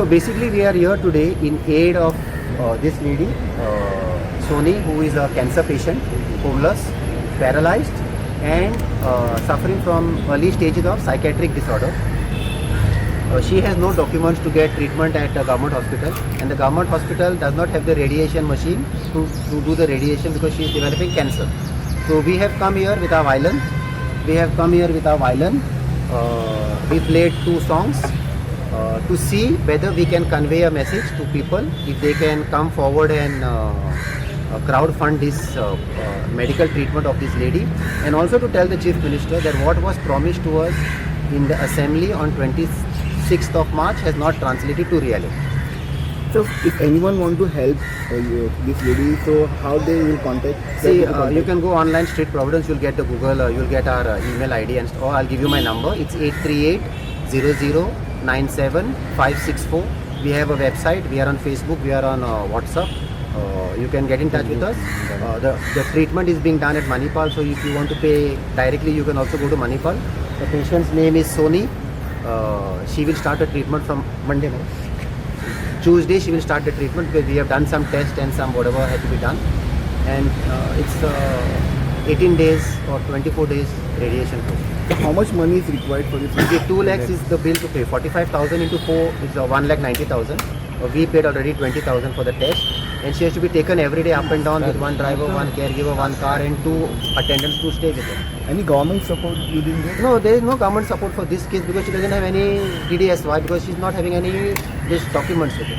So basically we are here today in aid of this lady, Soni, who is a cancer patient, homeless, paralyzed and suffering from early stages of psychiatric disorder. She has no documents to get treatment at a government hospital, and the government hospital does not have the radiation machine to do the radiation because she is developing cancer. So we have come here with our violin. We played 2 songs to see whether we can convey a message to people, if they can come forward and crowd fund this medical treatment of this lady, and also to tell the Chief Minister that what was promised to us in the Assembly on 26th of March has not translated to reality. So if anyone want to help this lady, so how they will contact? See, you can go online, Street Providence, you'll get the Google, you'll get our email ID, and or I'll give you my number. It's 838-0097-564. We have a website, we are on Facebook, we are on WhatsApp. You can get in touch with us. The treatment is being done at Manipal, so if you want to pay directly, you can also go to Manipal. The patient's name is Soni. She will start the treatment from Monday. Tuesday she will start the treatment because we have done some tests and some whatever had to be done, and it's 18 days or 24 days radiation course. So how much money is required for this? The 2 lakhs is the bill to pay. 45,000 into 4 is 1,90,000. We paid already 20,000 for the test, and she has to be taken every day up and down with 1 driver, 1 caregiver, 1 car, and 2 attendants to stay with her. Any government support you didn't get? No, there is no government support for this case because she doesn't have any DDS. Why? Because she's not having any these documents with it.